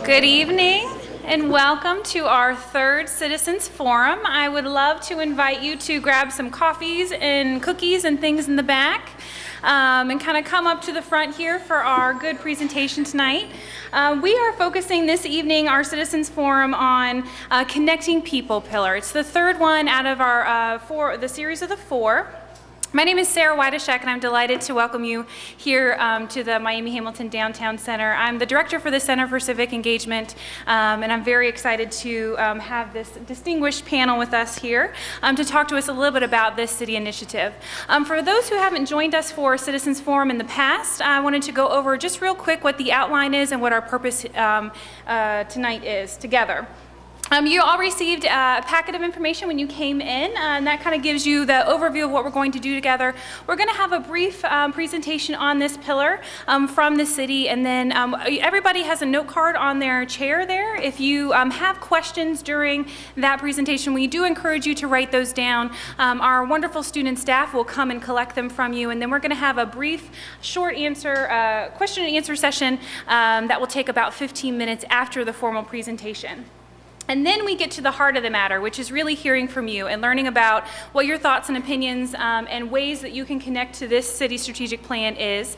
Good evening and welcome to our third Citizens Forum. I would love to invite you to grab some coffees and cookies and things in the back and kind of come up to the front here for our good presentation tonight. We are focusing this evening, our Citizens Forum, on Connecting People pillar. It's the third one out of our the series of the four. My name is Sarah Wideschek, and I'm delighted to welcome you here to the Miami-Hamilton Downtown Center. I'm the director for the Center for Civic Engagement, and I'm very excited to have this distinguished panel with us here to talk to us a little bit about this city initiative. For those who haven't joined us for Citizens Forum in the past, I wanted to go over just real quick what the outline is and what our purpose tonight is together. You all received a packet of information when you came in, and that kind of gives you the overview of what we're going to do together. We're going to have a brief presentation on this pillar from the city, and then everybody has a note card on their chair there. If you have questions during that presentation, we do encourage you to write those down. Our wonderful student staff will come and collect them from you, and then we're going to have a brief, short question and answer session that will take about 15 minutes after the formal presentation. And then we get to the heart of the matter, which is really hearing from you and learning about what your thoughts and opinions and ways that you can connect to this city strategic plan is.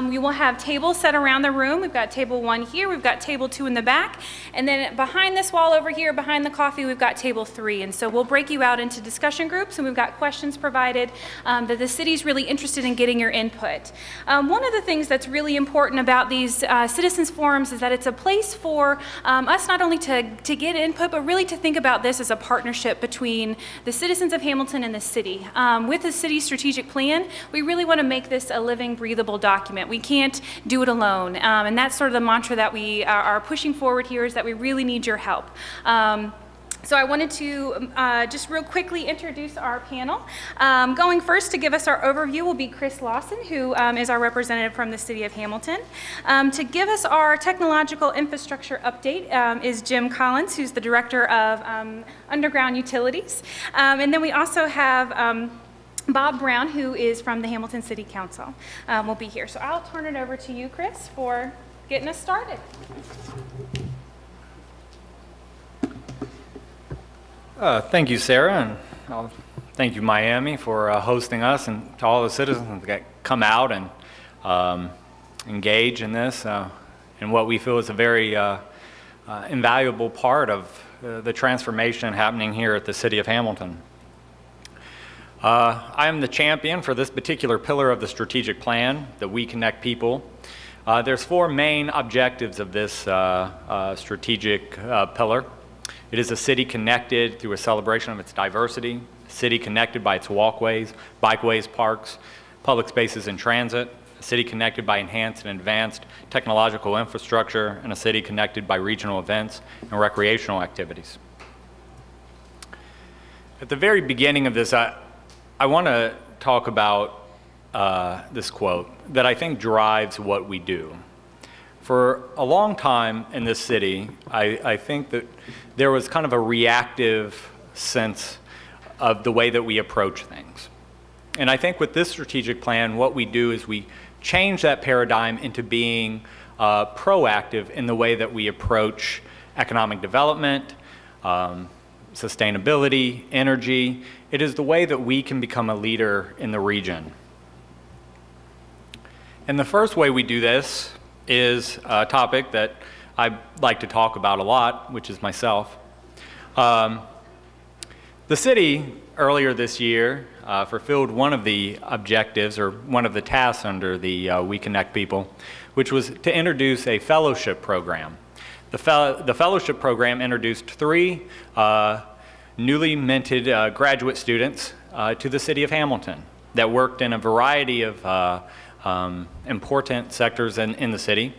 We will have tables set around the room. We've got table 1 here, we've got table 2 in the back, and then behind this wall over here, behind the coffee, we've got table 3. And so we'll break you out into discussion groups, and we've got questions provided that the city's really interested in getting your input. One of the things that's really important about these citizens forums is that it's a place for us not only to get input, but really to think about this as a partnership between the citizens of Hamilton and the city. With the city strategic plan, we really want to make this a living, breathable document. We can't do it alone, and that's sort of the mantra that we are pushing forward here, is that we really need your help. So I wanted to just real quickly introduce our panel. Going first to give us our overview will be Chris Lawson, who is our representative from the City of Hamilton. To give us our technological infrastructure update is Jim Collins, who's the Director of Underground Utilities. And then we also have Bob Brown, who is from the Hamilton City Council, will be here. So I'll turn it over to you, Chris, for getting us started. Thank you, Sarah, and thank you, Miami, for hosting us, and to all the citizens that come out and engage in this, and what we feel is a very invaluable part of the transformation happening here at the City of Hamilton. I am the champion for this particular pillar of the strategic plan, that we connect people. There's 4 main objectives of this strategic pillar. It is a city connected through a celebration of its diversity, a city connected by its walkways, bikeways, parks, public spaces, and transit, a city connected by enhanced and advanced technological infrastructure, and a city connected by regional events and recreational activities. At the very beginning of this, I want to talk about this quote that I think drives what we do. For a long time in this city, I think that there was kind of a reactive sense of the way that we approach things. And I think with this strategic plan, what we do is we change that paradigm into being proactive in the way that we approach economic development, sustainability, energy. It is the way that we can become a leader in the region. And the first way we do this is a topic that I like to talk about a lot, which is myself. The city earlier this year fulfilled one of the objectives, or one of the tasks under the We Connect People, which was to introduce a fellowship program. The fellowship program introduced 3 newly minted graduate students to the City of Hamilton that worked in a variety of important sectors in the city,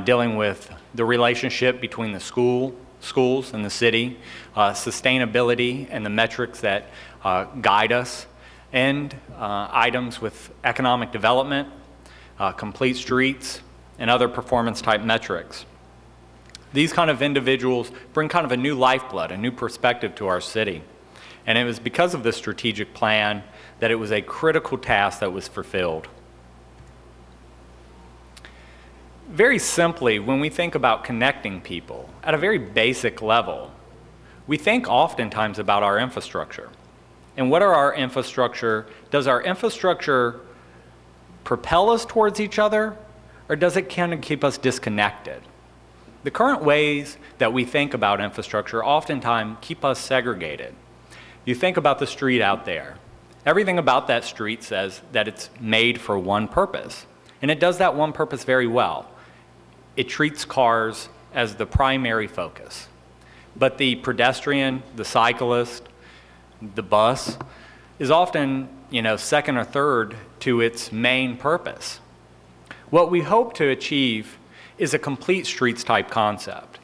dealing with the relationship between the schools and the city, sustainability and the metrics that guide us, and items with economic development, complete streets, and other performance type metrics. These kind of individuals bring kind of a new lifeblood, a new perspective to our city. And it was because of the strategic plan that it was a critical task that was fulfilled. Very simply, when we think about connecting people at a very basic level, we think oftentimes about our infrastructure. And what are our infrastructure? Does our infrastructure propel us towards each other, or does it kind of keep us disconnected? The current ways that we think about infrastructure oftentimes keep us segregated. You think about the street out there. Everything about that street says that it's made for one purpose, and it does that one purpose very well. It treats cars as the primary focus. But the pedestrian, the cyclist, the bus is often, second or third to its main purpose. What we hope to achieve is a complete streets type concept.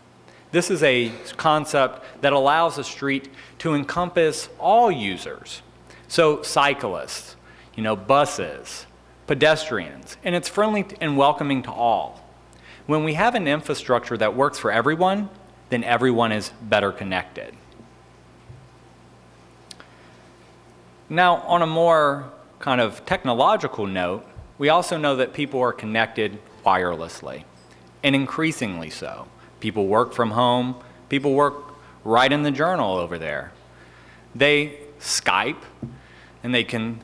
This is a concept that allows a street to encompass all users. So cyclists, buses, pedestrians, and it's friendly and welcoming to all. When we have an infrastructure that works for everyone, then everyone is better connected. Now, on a more kind of technological note, we also know that people are connected wirelessly, and increasingly so. People work from home, people work right in the journal over there. They Skype, and they can,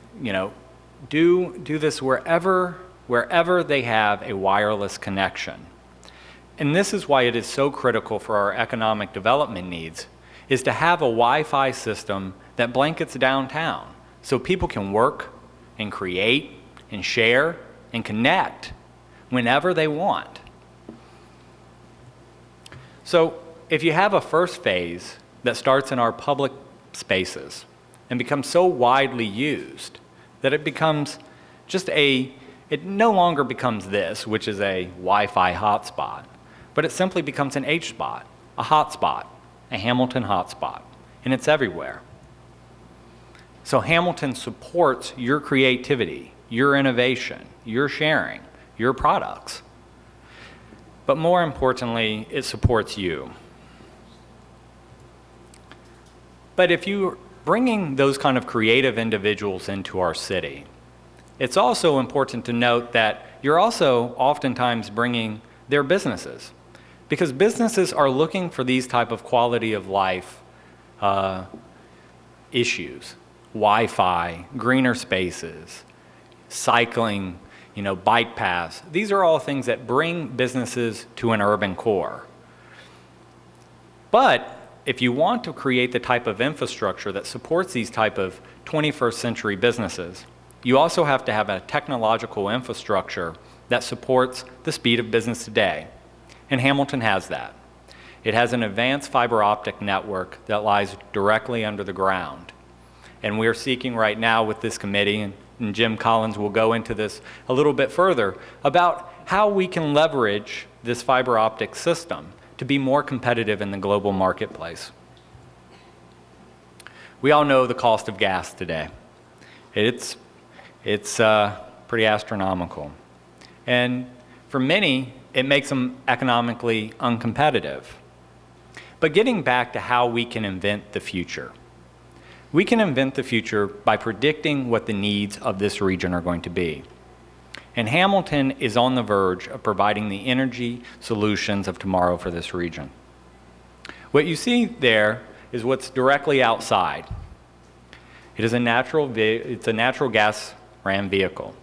do this wherever they have a wireless connection. And this is why it is so critical for our economic development needs, is to have a Wi-Fi system that blankets downtown so people can work and create and share and connect whenever they want. So if you have a first phase that starts in our public spaces and becomes so widely used that it becomes it no longer becomes this, which is a Wi-Fi hotspot, but it simply becomes an H-spot, a hotspot, a Hamilton hotspot, and it's everywhere. So Hamilton supports your creativity, your innovation, your sharing, your products. But more importantly, it supports you. But if you're bringing those kind of creative individuals into our city, it's also important to note that you're also oftentimes bringing their businesses, because businesses are looking for these type of quality of life issues. Wi-Fi, greener spaces, cycling, bike paths. These are all things that bring businesses to an urban core. But if you want to create the type of infrastructure that supports these type of 21st century businesses, you also have to have a technological infrastructure that supports the speed of business today. And Hamilton has that. It has an advanced fiber optic network that lies directly under the ground. And we're seeking right now with this committee, and Jim Collins will go into this a little bit further, about how we can leverage this fiber optic system to be more competitive in the global marketplace. We all know the cost of gas today. It's pretty astronomical. And for many, it makes them economically uncompetitive. But getting back to how we can invent the future. We can invent the future by predicting what the needs of this region are going to be. And Hamilton is on the verge of providing the energy solutions of tomorrow for this region. What you see there is what's directly outside. It's a natural gas ram vehicle.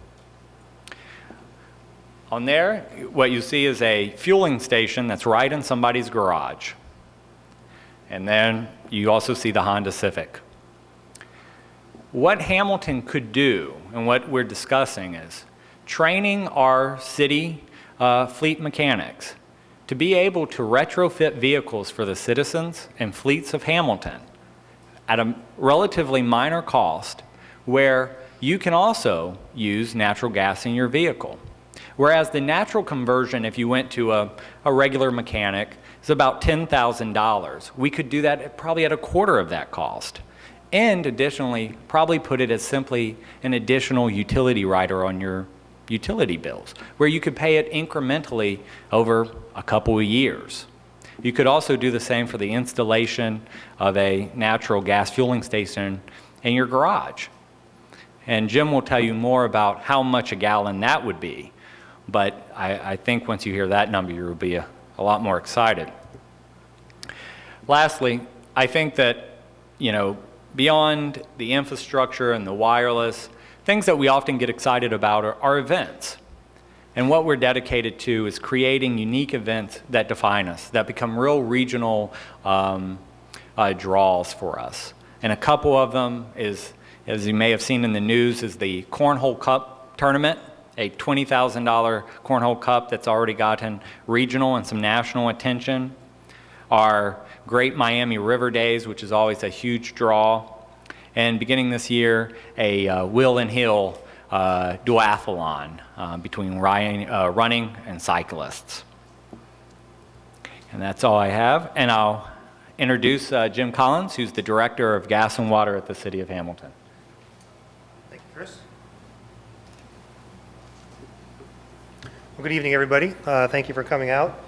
On there, what you see is a fueling station that's right in somebody's garage. And then you also see the Honda Civic. What Hamilton could do, and what we're discussing, is training our city fleet mechanics to be able to retrofit vehicles for the citizens and fleets of Hamilton at a relatively minor cost, where you can also use natural gas in your vehicle. Whereas the natural conversion, if you went to a regular mechanic, is about $10,000. We could do that probably at a quarter of that cost. And additionally, probably put it as simply an additional utility rider on your utility bills, where you could pay it incrementally over a couple of years. You could also do the same for the installation of a natural gas fueling station in your garage. And Jim will tell you more about how much a gallon that would be. But I think once you hear that number, you'll be a lot more excited. Lastly, I think that, beyond the infrastructure and the wireless, things that we often get excited about are events. And what we're dedicated to is creating unique events that define us, that become real regional draws for us. And a couple of them is, as you may have seen in the news, is the Cornhole Cup tournament, a $20,000 Cornhole Cup that's already gotten regional and some national attention. Our Great Miami River Days, which is always a huge draw. And beginning this year, a Wheel and Hill duathlon between running and cyclists. And that's all I have. And I'll introduce Jim Collins, who's the Director of Gas and Water at the City of Hamilton. Thank you, Chris. Well, good evening, everybody. Thank you for coming out.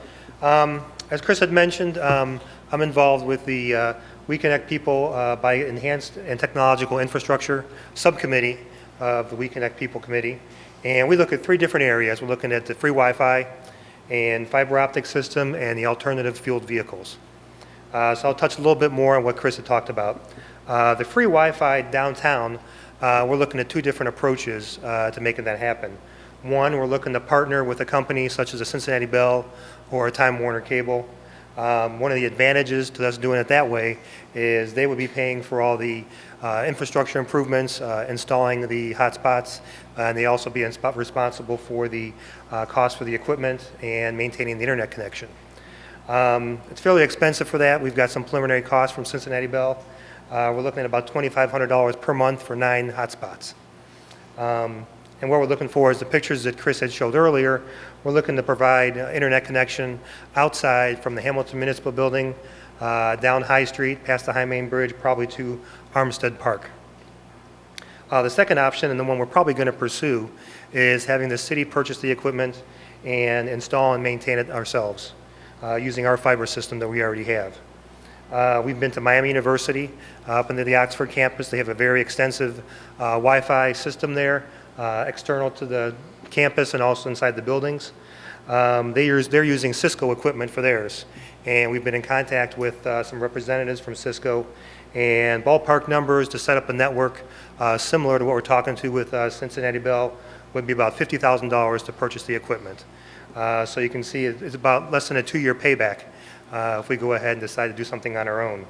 As Chris had mentioned, I'm involved with the We Connect People by Enhanced and Technological Infrastructure Subcommittee of the We Connect People Committee. And we look at three different areas. We're looking at the free Wi-Fi and fiber optic system and the alternative fueled vehicles. So I'll touch a little bit more on what Chris had talked about. The free Wi-Fi downtown, we're looking at two different approaches to making that happen. One, we're looking to partner with a company such as a Cincinnati Bell or a Time Warner Cable. One of the advantages to us doing it that way is they would be paying for all the infrastructure improvements, installing the hotspots, and they also be responsible for the cost for the equipment and maintaining the internet connection. It's fairly expensive for that. We've got some preliminary costs from Cincinnati Bell. We're looking at about $2,500 per month for 9 hotspots. And what we're looking for is the pictures that Chris had showed earlier. We're looking to provide internet connection outside from the Hamilton Municipal Building, down High Street, past the High Main Bridge, probably to Armstead Park. The second option, and the one we're probably going to pursue, is having the city purchase the equipment and install and maintain it ourselves, using our fiber system that we already have. We've been to Miami University, up into the Oxford campus. They have a very extensive Wi-Fi system there, external to the campus and also inside the buildings. They're using Cisco equipment for theirs. And we've been in contact with some representatives from Cisco, and ballpark numbers to set up a network similar to what we're talking to with Cincinnati Bell would be about $50,000 to purchase the equipment. So you can see it's about less than a 2-year payback if we go ahead and decide to do something on our own.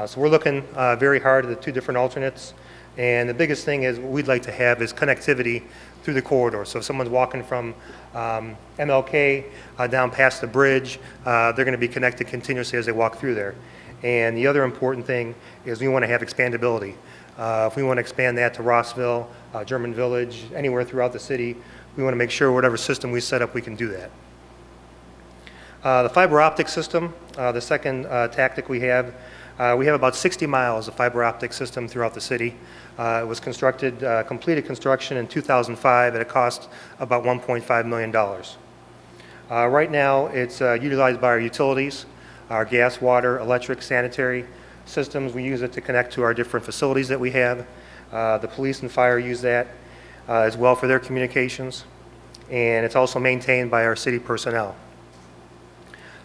So we're looking very hard at the two different alternates. And the biggest thing is what we'd like to have is connectivity through the corridor. So if someone's walking from MLK down past the bridge, they're going to be connected continuously as they walk through there. And the other important thing is we want to have expandability. If we want to expand that to Rossville, German Village, anywhere throughout the city, we want to make sure whatever system we set up, we can do that. The fiber optic system, the second tactic we have about 60 miles of fiber optic system throughout the city. It was completed construction in 2005 at a cost about $1.5 million. Right now, it's utilized by our utilities, our gas, water, electric, sanitary systems. We use it to connect to our different facilities that we have. The police and fire use that as well for their communications. And it's also maintained by our city personnel.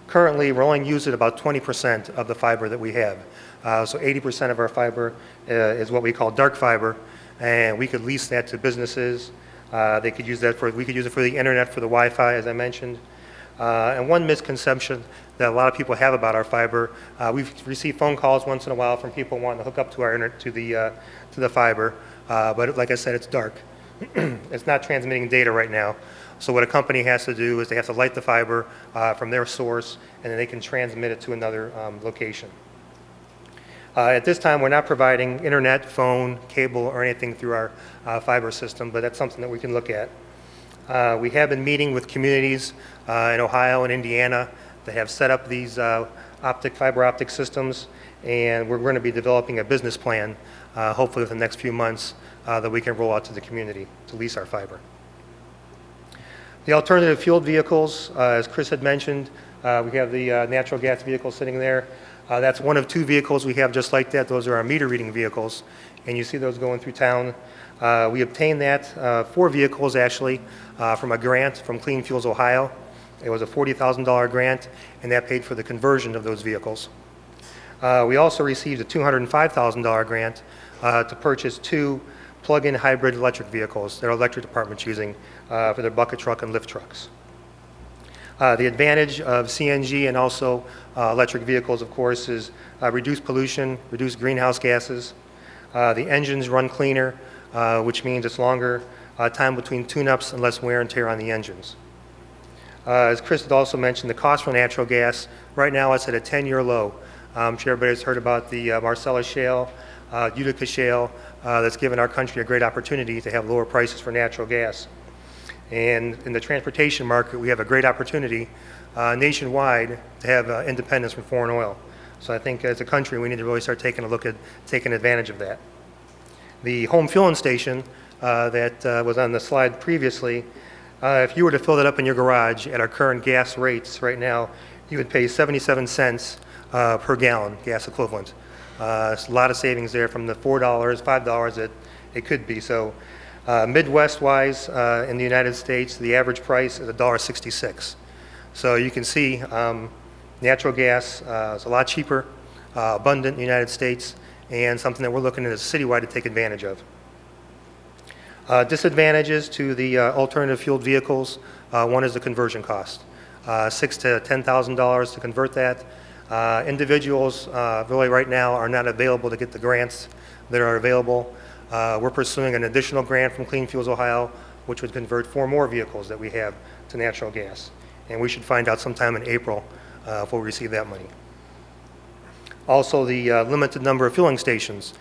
Currently, we're only using about 20% of the fiber that we have. So 80% of our fiber is what we call dark fiber, and we could lease that to businesses. We could use it for the internet, for the Wi-Fi, as I mentioned. And one misconception that a lot of people have about our fiber, we've received phone calls once in a while from people wanting to hook up to our internet, to the fiber, but like I said, it's dark. It's not transmitting data right now. So what a company has to do is they have to light the fiber from their source, and then they can transmit it to another location. At this time, we're not providing internet, phone, cable, or anything through our fiber system, but that's something that we can look at. We have been meeting with communities in Ohio and Indiana that have set up these fiber optic systems, and we're going to be developing a business plan, hopefully within the next few months, that we can roll out to the community to lease our fiber. The alternative fueled vehicles, as Chris had mentioned, We have the natural gas vehicle sitting there. That's one of 2 vehicles we have just like that. Those are our meter reading vehicles, and you see those going through town. We obtained that, 4 vehicles actually, from a grant from Clean Fuels Ohio. It was a $40,000 grant, and that paid for the conversion of those vehicles. We also received a $205,000 grant to purchase 2 plug-in hybrid electric vehicles that our electric department's using for their bucket truck and lift trucks. The advantage of CNG and also electric vehicles, of course, is reduced pollution, reduced greenhouse gases. The engines run cleaner, which means it's longer time between tune-ups and less wear and tear on the engines. As Chris had also mentioned, the cost for natural gas, right now it's at a 10-year low. I'm sure everybody's heard about the Marcellus Shale, Utica Shale, that's given our country a great opportunity to have lower prices for natural gas. And in the transportation market, we have a great opportunity nationwide to have independence from foreign oil. So I think as a country, we need to really start taking a look at taking advantage of that. The home fueling station that was on the slide previously, if you were to fill that up in your garage at our current gas rates right now, you would pay 77 cents per gallon, gas equivalent. It's a lot of savings there from the $4, $5 that it could be. So Midwest-wise, in the United States, the average price is $1.66. So you can see natural gas is a lot cheaper, abundant in the United States, and something that we're looking at as citywide to take advantage of. Disadvantages to the alternative fueled vehicles, one is the conversion cost. $6,000 to $10,000 to convert that. Individuals really right now are not available to get the grants that are available. We're pursuing an additional grant from Clean Fuels Ohio, which would convert 4 more vehicles that we have to natural gas. And we should find out sometime in April if we'll receive that money. Also, the limited number of fueling stations.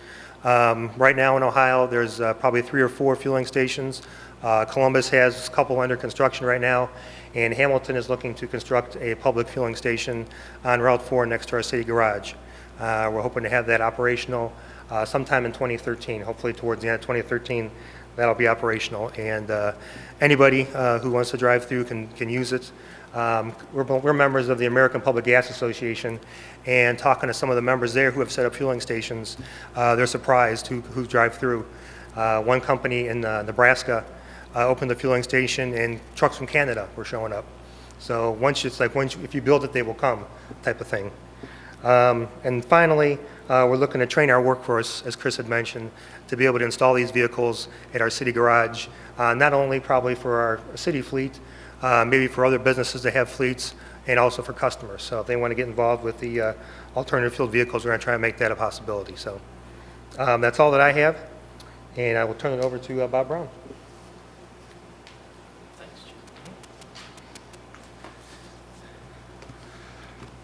Right now in Ohio, there's probably 3 or 4 fueling stations. Columbus has a couple under construction right now, and Hamilton is looking to construct a public fueling station on Route 4 next to our city garage. We're hoping to have that operational sometime in 2013. Hopefully towards the end of 2013, that'll be operational, and anybody who wants to drive through can use it. We're members of the American Public Gas Association, and talking to some of the members there who have set up fueling stations, they're surprised who drive through. One company in Nebraska opened a fueling station, and trucks from Canada were showing up. So if you build it, they will come, type of thing. And finally, we're looking to train our workforce, as Chris had mentioned, to be able to install these vehicles at our city garage, not only probably for our city fleet, maybe for other businesses that have fleets, and also for customers. So if they want to get involved with the alternative fueled vehicles, we're going to try and make that a possibility. So that's all that I have, and I will turn it over to Bob Brown.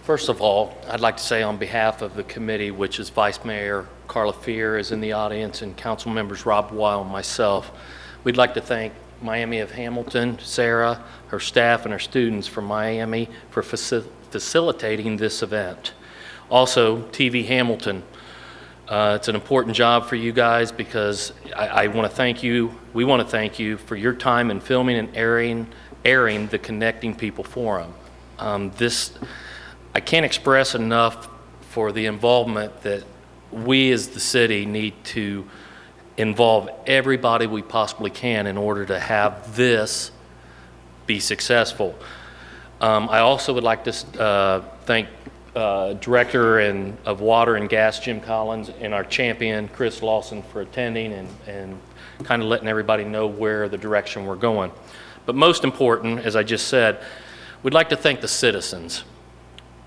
First of all, I'd like to say on behalf of the committee, which is Vice Mayor Carla Fear is in the audience, and Council Members Rob Weil and myself, we'd like to thank Miami of Hamilton, Sarah, her staff, and her students from Miami for facilitating this event. Also, TV Hamilton, it's an important job for you guys because I want to thank you, we want to thank you for your time in filming and airing the Connecting People Forum. I can't express enough for the involvement that we as the city need to involve everybody we possibly can in order to have this be successful. I also would like to thank Director of Water and Gas Jim Collins and our champion Chris Lawson for attending and kind of letting everybody know where the direction we're going. But most important, as I just said, we'd like to thank the citizens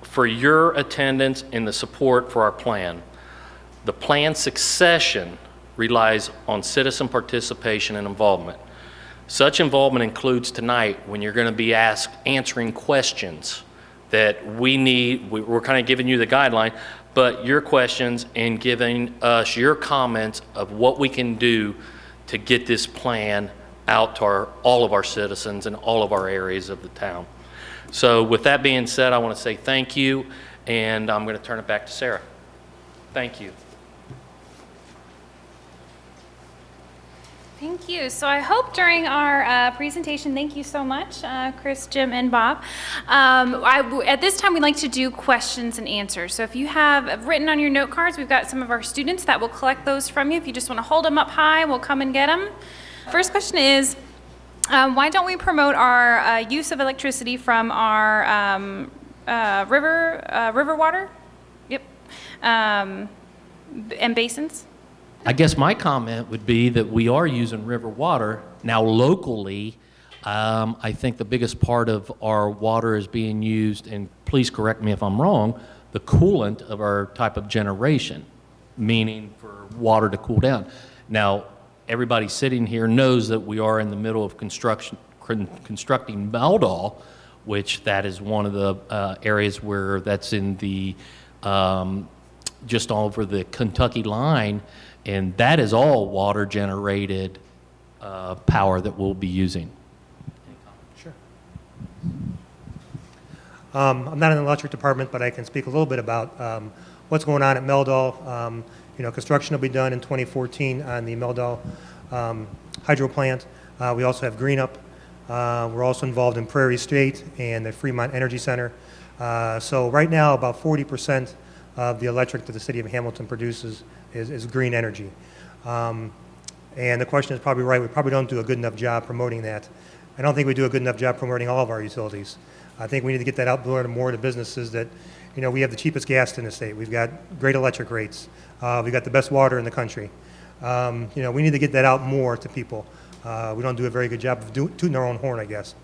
for your attendance and the support for our plan. The plan's succession relies on citizen participation and involvement. Such involvement includes tonight when you're going to be answering questions that we need. We're kind of giving you the guideline, but your questions and giving us your comments of what we can do to get this plan out to all of our citizens in all of our areas of the town. So with that being said, I want to say thank you, and I'm going to turn it back to Sarah. Thank you. Thank you. So I hope during our presentation, thank you so much, Chris, Jim, and Bob. At this time, we like to do questions and answers. So if you have written on your note cards, we've got some of our students that will collect those from you. If you just want to hold them up high, we'll come and get them. First question is, why don't we promote our use of electricity from our river water? Yep. And basins? I guess my comment would be that we are using river water. Now locally, I think the biggest part of our water is being used, and please correct me if I'm wrong, the coolant of our type of generation, meaning for water to cool down. Now, everybody sitting here knows that we are in the middle of constructing Meldal, which that is one of the areas where that's in the just over the Kentucky line, and that is all water generated power that we'll be using. Sure. I'm not in the electric department, but I can speak a little bit about what's going on at Meldal. Construction will be done in 2014 on the Meldal hydro plant. We also have Green Up. We're also involved in Prairie State and the Fremont Energy Center. So right now, about 40% of the electric that the city of Hamilton produces is green energy. And the question is probably right. We probably don't do a good enough job promoting that. I don't think we do a good enough job promoting all of our utilities. I think we need to get that out more to businesses that, we have the cheapest gas in the state. We've got great electric rates. We've got the best water in the country. We need to get that out more to people. We don't do a very good job of tooting our own horn, I guess,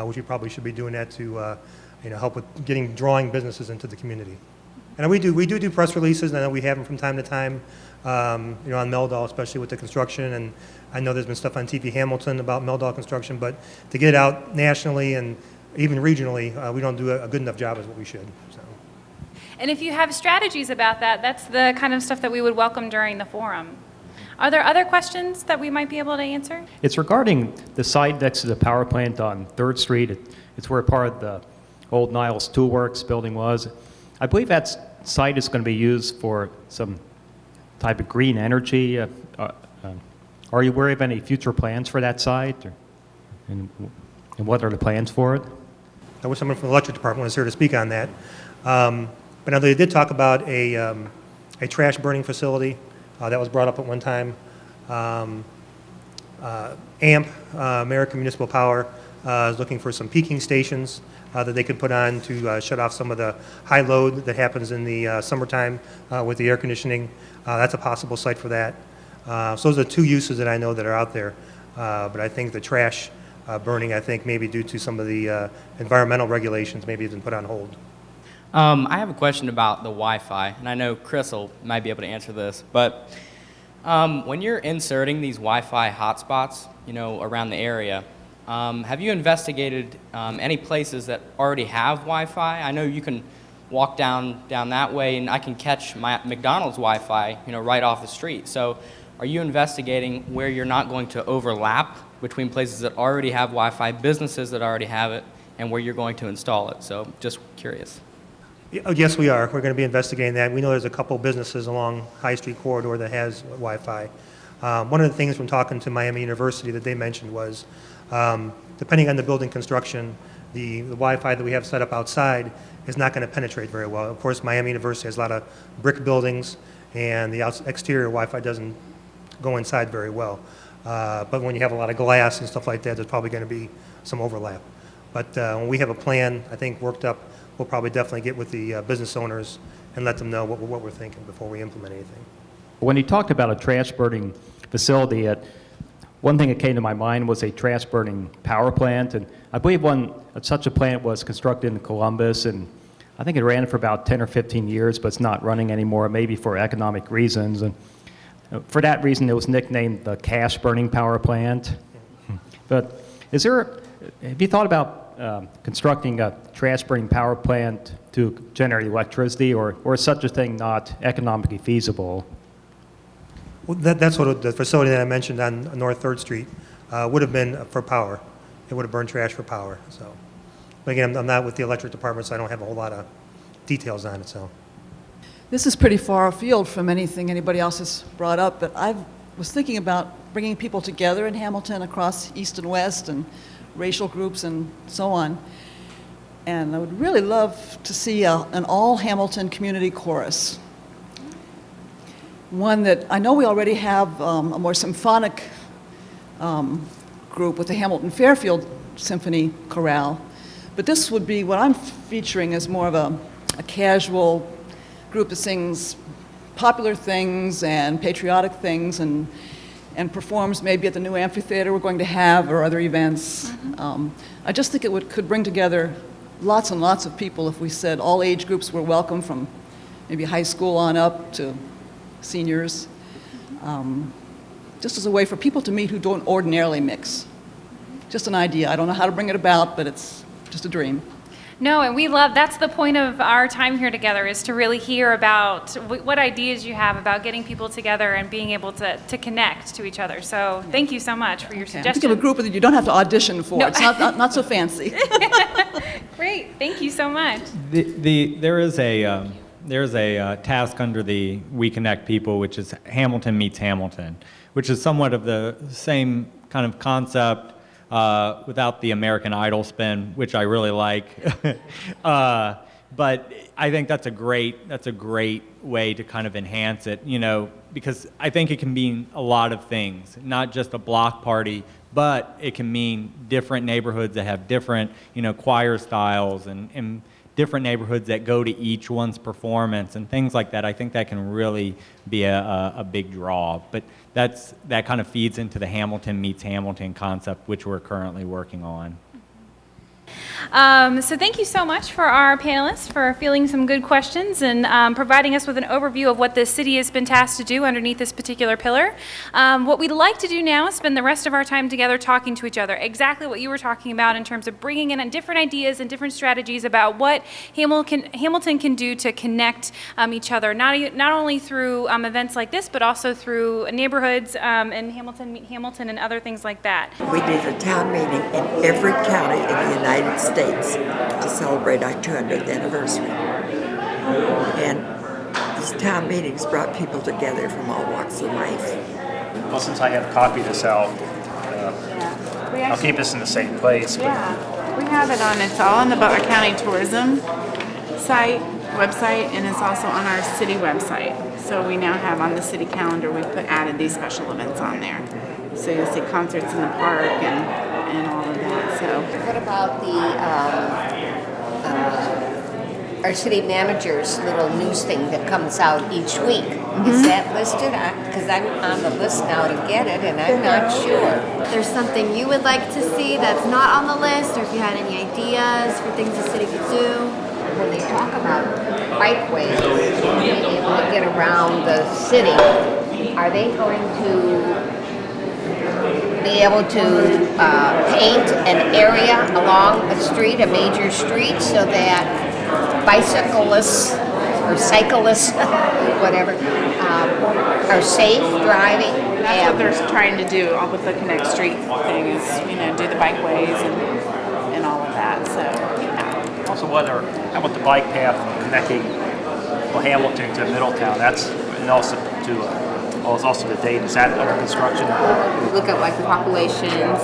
which we probably should be doing that to, help with drawing businesses into the community. And we do press releases, and I know we have them from time to time, on Meldal, especially with the construction. And I know there's been stuff on TV Hamilton about Meldal construction, but to get it out nationally and even regionally, we don't do a good enough job as what we should. So. And if you have strategies about that, that's the kind of stuff that we would welcome during the forum. Are there other questions that we might be able to answer? It's regarding the site next to the power plant on 3rd Street. It's where part of the old Niles Toolworks building was. I believe that site is going to be used for some type of green energy. Are you aware of any future plans for that site? And what are the plans for it? I wish someone from the electric department was here to speak on that. But now they did talk about a trash burning facility that was brought up at one time. AMP, American Municipal Power, is looking for some peaking stations that they could put on to shut off some of the high load that happens in the summertime with the air conditioning. That's a possible site for that. So those are two uses that I know that are out there. But I think the trash burning, I think maybe due to some of the environmental regulations, maybe has been put on hold. I have a question about the Wi-Fi, and I know Chris might be able to answer this, but when you're inserting these Wi-Fi hotspots, around the area, have you investigated any places that already have Wi-Fi? I know you can walk down that way, and I can catch my McDonald's Wi-Fi, right off the street. So, are you investigating where you're not going to overlap between places that already have Wi-Fi, businesses that already have it, and where you're going to install it? So, just curious. Yes, we are. We're going to be investigating that. We know there's a couple businesses along High Street corridor that has Wi-Fi. One of the things from talking to Miami University that they mentioned was, depending on the building construction, the Wi-Fi that we have set up outside is not going to penetrate very well. Of course, Miami University has a lot of brick buildings, and the exterior Wi-Fi doesn't go inside very well. But when you have a lot of glass and stuff like that, there's probably going to be some overlap. But when we have a plan, I think, worked up, we'll probably definitely get with the business owners and let them know what we're thinking before we implement anything. When you talked about a trash burning facility, one thing that came to my mind was a trash burning power plant. And I believe such a plant was constructed in Columbus, and I think it ran for about 10 or 15 years, but it's not running anymore, maybe for economic reasons. And for that reason, it was nicknamed the cash burning power plant. But have you thought about constructing a trash burning power plant to generate electricity, or is such a thing not economically feasible? Well, that's what the facility that I mentioned on North 3rd Street would have been for power. It would have burned trash for power. So, but again, I'm not with the electric department, so I don't have a whole lot of details on it. So, This is pretty far afield from anything anybody else has brought up, but I've was thinking about bringing people together in Hamilton across East and West and racial groups and so on. And I would really love to see an all-Hamilton community chorus. One that, I know we already have a more symphonic group with the Hamilton Fairfield Symphony Chorale, but this would be, what I'm featuring as more of a casual group that sings popular things and patriotic things and performs maybe at the new amphitheater we're going to have or other events. I just think it could bring together lots and lots of people if we said all age groups were welcome, from maybe high school on up to seniors, just as a way for people to meet who don't ordinarily mix. Just an idea. I don't know how to bring it about, but it's just a dream. No, and that's the point of our time here together, is to really hear about what ideas you have about getting people together and being able to connect to each other. So thank you so much for your suggestion. Think of a group that you don't have to audition for. No. It's not so fancy. Great, thank you so much. There is a task under the We Connect People, which is Hamilton Meets Hamilton, which is somewhat of the same kind of concept without the American Idol spin, which I really like. But I think that's a great way to kind of enhance it, because I think it can mean a lot of things, not just a block party, but it can mean different neighborhoods that have different, choir styles and different neighborhoods that go to each one's performance and things like that. I think that can really be a big draw. But that kind of feeds into the Hamilton Meets Hamilton concept, which we're currently working on. So thank you so much for our panelists for fielding some good questions and providing us with an overview of what the city has been tasked to do underneath this particular pillar. What we'd like to do now is spend the rest of our time together talking to each other, exactly what you were talking about in terms of bringing in different ideas and different strategies about what Hamilton can do to connect each other, not only through events like this, but also through neighborhoods and Hamilton Meet Hamilton and other things like that. We did a town meeting in every county in the United States to celebrate our 200th anniversary. And these town meetings brought people together from all walks of life. Well, since I have coffee to sell, I'll keep this in the same place. Yeah, we have it on, it's all on the Butler County Tourism website, and it's also on our city website. So we now have on the city calendar, we've added these special events on there. So you'll see concerts in the park and all of that. So what about our city manager's little news thing that comes out each week? Is that listed? Because I'm on the list now to get it, and I'm not sure. If there's something you would like to see that's not on the list, or if you had any ideas for things the city could do. When they talk about bikeways, being able to get around the city, are they going to be able to paint an area along a street, a major street, so that bicyclists or cyclists, whatever, are safe driving? that's what they're trying to do with the Connect Street thing, is do the bikeways and all of that. So yeah. Also, how about the bike path connecting Hamilton to Middletown? And also the date. Is that under construction? Look at like the populations,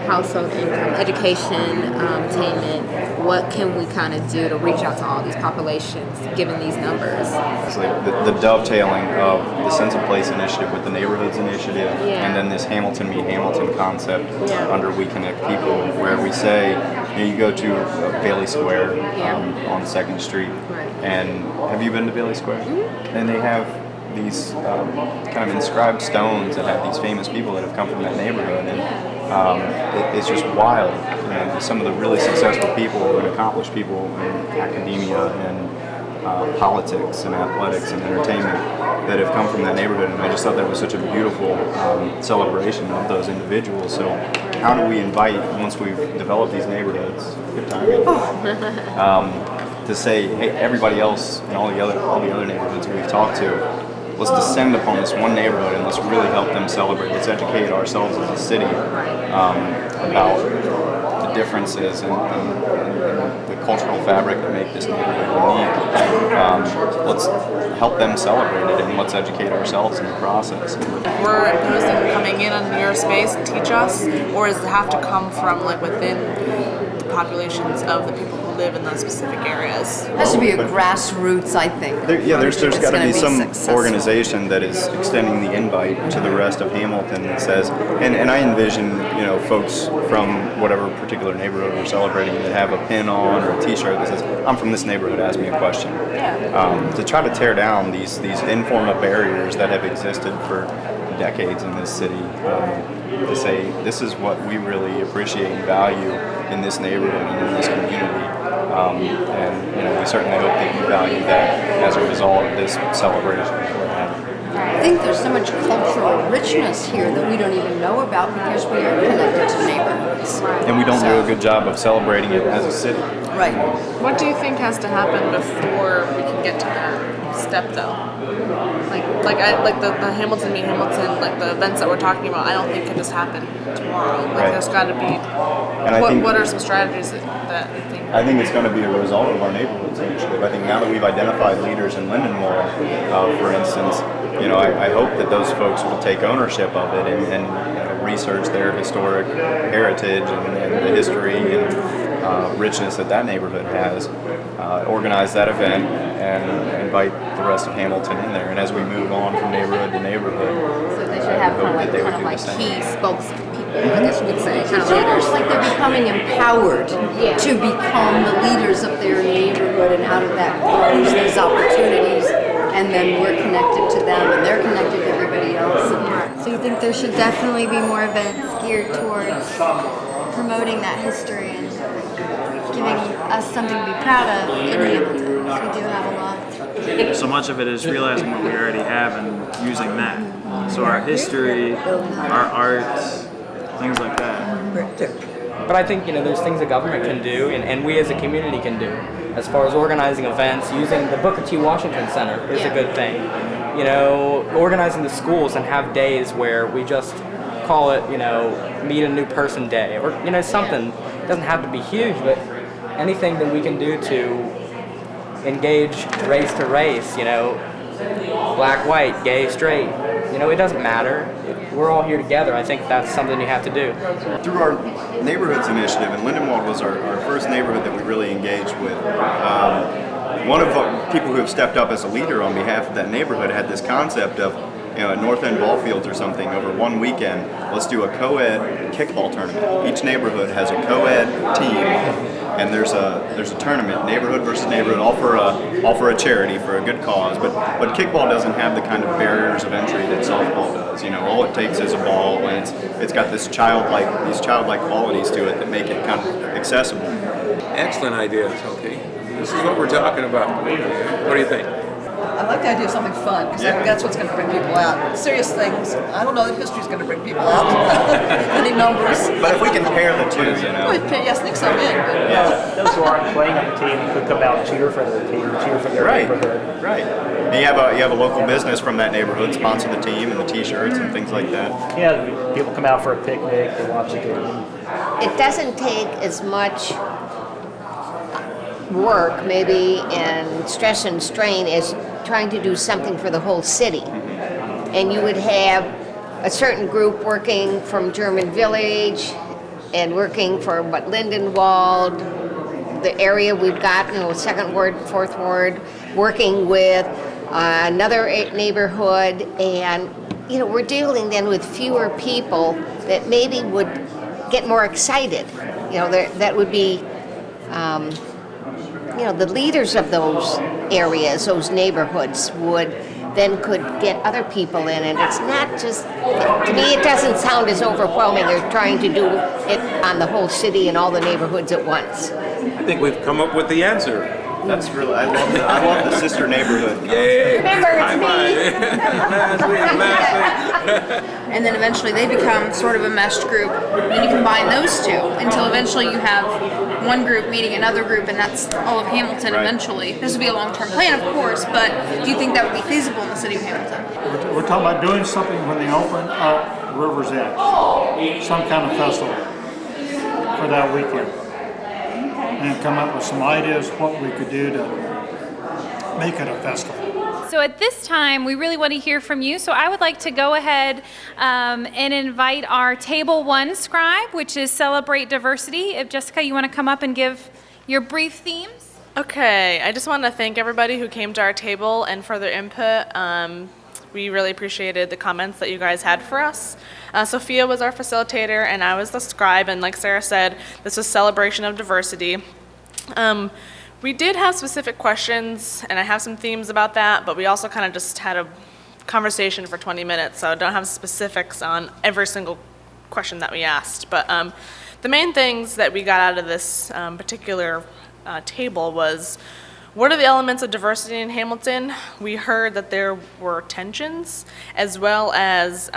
household income, education, attainment. What can we kind of do to reach out to all these populations, given these numbers? It's like the dovetailing of the Sense of Place initiative with the Neighborhoods initiative, and then this Hamilton Meet Hamilton concept under We Connect People, where we say, you go to Bailey Square on 2nd Street, and have you been to Bailey Square? And they have these kind of inscribed stones that have these famous people that have come from that neighborhood, and it's just wild. Some of the really successful people and accomplished people in academia and politics and athletics and entertainment that have come from that neighborhood, and I just thought that was such a beautiful celebration of those individuals. So how do we invite, once we've developed these neighborhoods, good timing, to say, hey, everybody else and all the other neighborhoods we've talked to, let's descend upon this one neighborhood and let's really help them celebrate. Let's educate ourselves as a city about the differences and the cultural fabric that make this neighborhood unique. Let's help them celebrate it, and let's educate ourselves in the process. We're imposing coming in on your space and teach us, or does it have to come from like within the populations of the people who live in those specific areas? It has to be a grassroots, I think. There's got to be some successful. organization that is extending the invite to the rest of Hamilton that says, and I envision, folks from whatever particular neighborhood we're celebrating that have a pin on or a T-shirt that says, "I'm from this neighborhood, ask me a question." To try to tear down these informal barriers that have existed for decades in this city, to say this is what we really appreciate and value in this neighborhood and in this community. And we certainly hope that you value that as a result of this celebration that we're having. I think there's so much cultural richness here that we don't even know about because we are connected to neighborhoods. And we don't do a good job of celebrating it as a city. Right. What do you think has to happen before we can get to that step, though? Like the Hamilton Meet Hamilton, like the events that we're talking about, I don't think can just happen tomorrow. Like there's got to be. And what are some strategies that you think? I think it's going to be a result of our neighborhoods initiative. I think now that we've identified leaders in Lindenwold, for instance, I hope that those folks will take ownership of it and research their historic heritage and the history and richness that neighborhood has. Organize that event and invite the rest of Hamilton in there. And as we move on from neighborhood to neighborhood, So they should have kind of like key spokespeople, I guess we could say. It's almost like they're becoming empowered to become the leaders of their neighborhood, and out of that grows these opportunities, and then we're connected to them, and they're connected to everybody else. So you think there should definitely be more events geared towards promoting that history and giving us something to be proud of in Hamilton? We do have a lot. So much of it is realizing what we already have and using that. So our history, our arts, things like that. But I think, there's things the government can do and we as a community can do. As far as organizing events, using the Booker T. Washington Center is a good thing. Organizing the schools and have days where we just call it, Meet a New Person Day or, something. It doesn't have to be huge, but anything that we can do to engage race to race, black, white, gay, straight, it doesn't matter. We're all here together. I think that's something you have to do. Through our Neighborhoods initiative, and Lindenwold was our first neighborhood that we really engaged with. One of the people who have stepped up as a leader on behalf of that neighborhood had this concept of, at North End ball fields or something, over one weekend, let's do a co-ed kickball tournament. Each neighborhood has a co-ed team, and there's a tournament, neighborhood versus neighborhood, all for a charity, for a good cause. But kickball doesn't have the kind of barriers of entry that softball does. All it takes is a ball, and it's got these childlike qualities to it that make it kind of accessible. Excellent ideas. Okay, this is what we're talking about. What do you think? I like the idea of something fun, because that's what's going to bring people out. Serious things, I don't know if history's going to bring people out. Any numbers. But if we can pair the two, sneak some in. Those who aren't playing on the team could come out and cheer for their team, cheer for their neighborhood. Right. And you have a local business from that neighborhood sponsor the team and the T-shirts and things like that. Yeah, people come out for a picnic, they watch the game. It doesn't take as much work, maybe, and stress and strain as trying to do something for the whole city. And you would have a certain group working from German Village and working for Lindenwold, the area we've got, Second Ward, Fourth Ward, working with another neighborhood, and we're dealing then with fewer people that maybe would get more excited. That would be the leaders of those areas, those neighborhoods could get other people in, and it's not just, to me it doesn't sound as overwhelming as trying to do it on the whole city and all the neighborhoods at once. I think we've come up with the answer. That's really, I love the sister neighborhood. Yeah. Remember, it's me. And then eventually they become sort of a meshed group, and you combine those two until eventually you have one group meeting another group, and that's all of Hamilton eventually. This would be a long-term plan, of course, but do you think that would be feasible in the city of Hamilton? We're talking about doing something when they open up River's Edge, some kind of festival for that weekend. and come up with some ideas what we could do to make it a festival. So at this time, we really want to hear from you. So I would like to go ahead and invite our Table 1 scribe, which is Celebrate Diversity. If Jessica, you want to come up and give your brief themes? Okay, I just want to thank everybody who came to our table and for their input. We really appreciated the comments that you guys had for us. Sophia was our facilitator and I was the scribe, and like Sarah said, this was Celebration of Diversity. We did have specific questions, and I have some themes about that, but we also kind of just had a conversation for 20 minutes, so I don't have specifics on every single question that we asked. But the main things that we got out of this particular table was, what are the elements of diversity in Hamilton? We heard that there were tensions as well as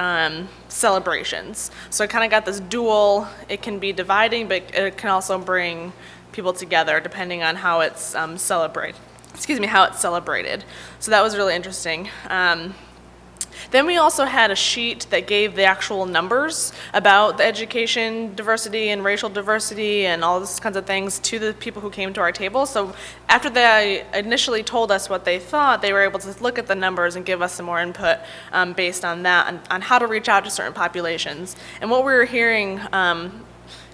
celebrations. So I kind of got this dual, it can be dividing, but it can also bring people together depending on how it's celebrated. So that was really interesting. Then we also had a sheet that gave the actual numbers about the education diversity and racial diversity and all those kinds of things to the people who came to our table. So after they initially told us what they thought, they were able to look at the numbers and give us some more input based on that, on how to reach out to certain populations. And what we were hearing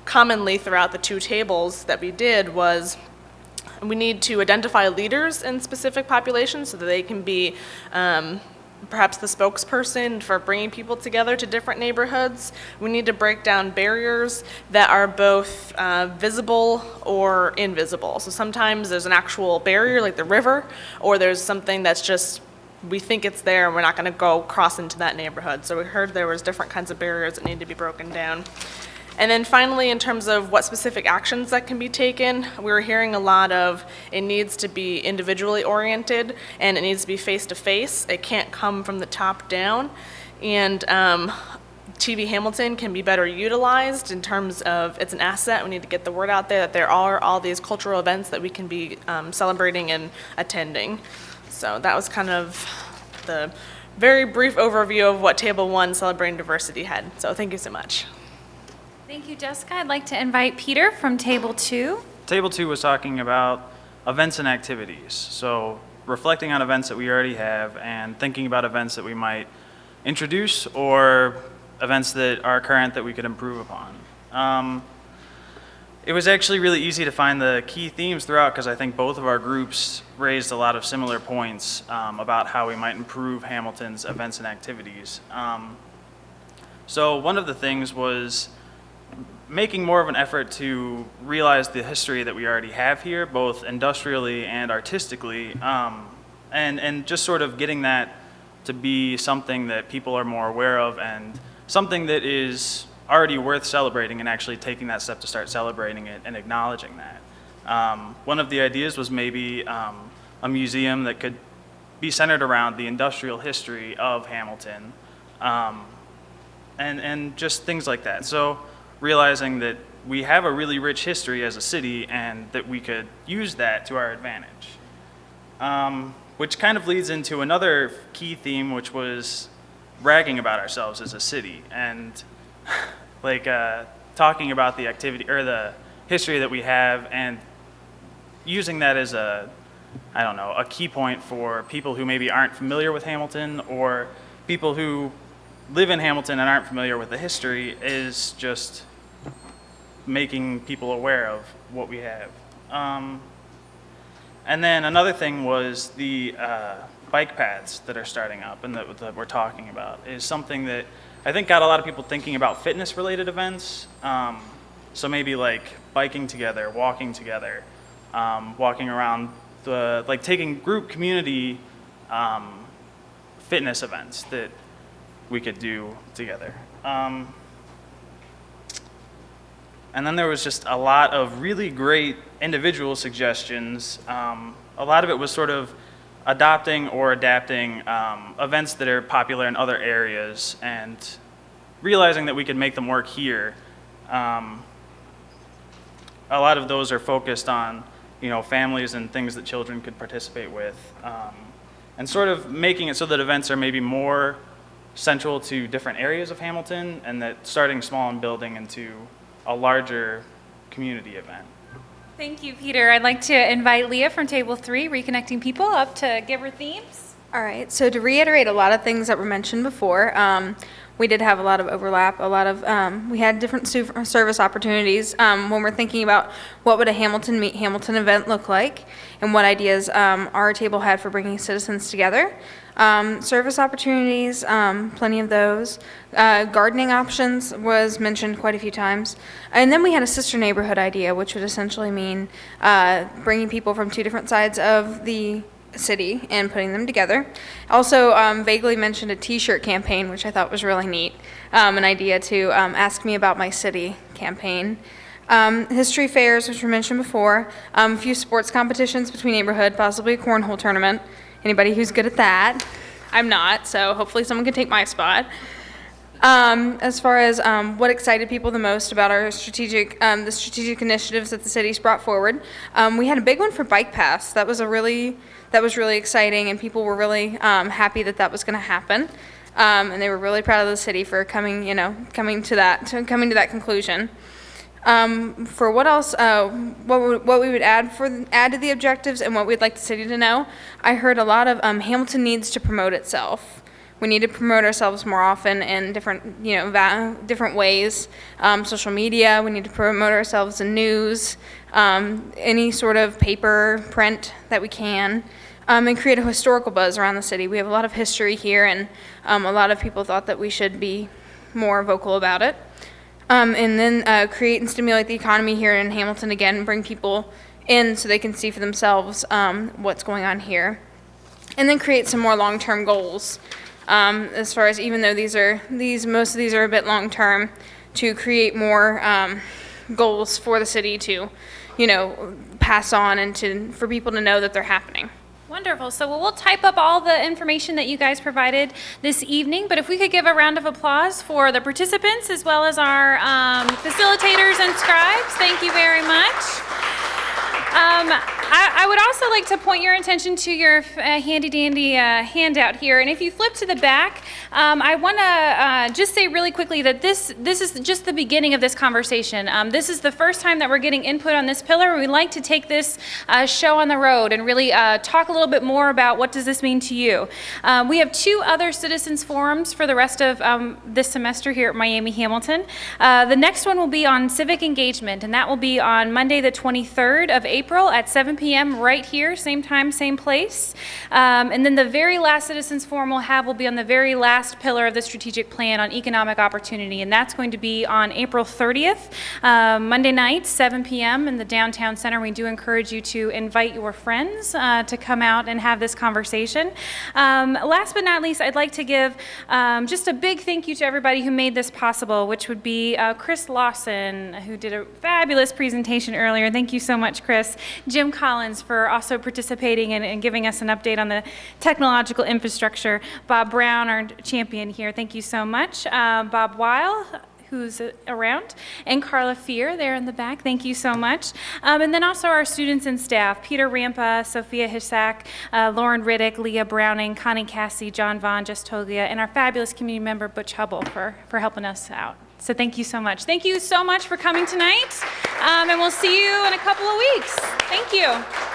commonly throughout the two tables that we did was, we need to identify leaders in specific populations so that they can be perhaps the spokesperson for bringing people together to different neighborhoods. We need to break down barriers that are both visible or invisible. So sometimes there's an actual barrier like the river, or there's something that's just, we think it's there and we're not going to go cross into that neighborhood. So we heard there was different kinds of barriers that need to be broken down. And then finally, in terms of what specific actions that can be taken, we were hearing a lot of, it needs to be individually oriented and it needs to be face-to-face. It can't come from the top down. And TV Hamilton can be better utilized in terms of, it's an asset. We need to get the word out there that there are all these cultural events that we can be celebrating and attending. So that was kind of the very brief overview of what Table 1 Celebrating Diversity had. So thank you so much. Thank you, Jessica. I'd like to invite Peter from Table 2. Table 2 was talking about events and activities. So reflecting on events that we already have and thinking about events that we might introduce or events that are current that we could improve upon. It was actually really easy to find the key themes throughout because I think both of our groups raised a lot of similar points about how we might improve Hamilton's events and activities. So one of the things was making more of an effort to realize the history that we already have here, both industrially and artistically, and just sort of getting that to be something that people are more aware of and something that is already worth celebrating, and actually taking that step to start celebrating it and acknowledging that. One of the ideas was maybe a museum that could be centered around the industrial history of Hamilton, and just things like that. So realizing that we have a really rich history as a city and that we could use that to our advantage. Which kind of leads into another key theme, which was bragging about ourselves as a city and like talking about the activity or the history that we have and using that as a key point for people who maybe aren't familiar with Hamilton, or people who live in Hamilton and aren't familiar with the history, is just making people aware of what we have. And then another thing was the bike paths that are starting up and that we're talking about is something that I think got a lot of people thinking about fitness-related events. So maybe like biking together, walking together, walking around, taking group community fitness events that we could do together. And then there was just a lot of really great individual suggestions. A lot of it was sort of adopting or adapting events that are popular in other areas and realizing that we could make them work here. A lot of those are focused on, families and things that children could participate with, and sort of making it so that events are maybe more central to different areas of Hamilton, and that starting small and building into a larger community event. Thank you, Peter. I'd like to invite Leah from Table 3, Reconnecting People, up to give her themes. All right, so to reiterate a lot of things that were mentioned before, we did have a lot of overlap, we had different service opportunities when we're thinking about what would a Hamilton Meet Hamilton event look like and what ideas our table had for bringing citizens together. Service opportunities, plenty of those. Gardening options was mentioned quite a few times. And then we had a sister neighborhood idea, which would essentially mean bringing people from two different sides of the city and putting them together. Also vaguely mentioned a t-shirt campaign, which I thought was really neat. An idea to ask me about my city campaign. History fairs, which were mentioned before. A few sports competitions between neighborhood, possibly a cornhole tournament. Anybody who's good at that. I'm not, so hopefully someone can take my spot. As far as what excited people the most about our the strategic initiatives that the city's brought forward, we had a big one for bike paths. That was really exciting, and people were really happy that was going to happen, and they were really proud of the city for coming to that conclusion. For what else, what we would add to the objectives and what we'd like the city to know, I heard a lot of Hamilton needs to promote itself. We need to promote ourselves more often in different, different ways. Social media, we need to promote ourselves in news, any sort of paper, print that we can, and create a historical buzz around the city. We have a lot of history here, and a lot of people thought that we should be more vocal about it. And then create and stimulate the economy here in Hamilton again, and bring people in so they can see for themselves what's going on here. And then create some more long-term goals. As far as, even though most of these are a bit long-term, to create more goals for the city to, pass on and for people to know that they're happening. Wonderful. So we'll type up all the information that you guys provided this evening, but if we could give a round of applause for the participants as well as our facilitators and scribes. Thank you very much. I would also like to point your attention to your handy-dandy handout here. And if you flip to the back, I want to just say really quickly that this is just the beginning of this conversation. This is the first time that we're getting input on this pillar. We'd like to take this show on the road and really talk a little bit more about what does this mean to you. We have 2 other citizens forums for the rest of this semester here at Miami Hamilton. The next one will be on civic engagement, and that will be on Monday the 23rd of April at 7 p.m. right here, same time, same place. And then the very last Citizens Forum will be on the very last pillar of the strategic plan on economic opportunity, and that's going to be on April 30th, Monday night, 7 p.m. in the downtown center. We do encourage you to invite your friends to come out and have this conversation. Last but not least, I'd like to give just a big thank you to everybody who made this possible, which would be Chris Lawson, who did a fabulous presentation earlier. Thank you so much, Chris. Jim Collins for also participating and giving us an update on the technological infrastructure. Bob Brown, our champion here, thank you so much. Bob Weil, who's around, and Carla Fear there in the back, thank you so much. And then also our students and staff, Peter Rampa, Sophia Hisak, Lauren Riddick, Leah Browning, Connie Cassie, John Vaughn, Jess Toglia, and our fabulous community member, Butch Hubble, for helping us out. So thank you so much. Thank you so much for coming tonight, and we'll see you in a couple of weeks. Thank you.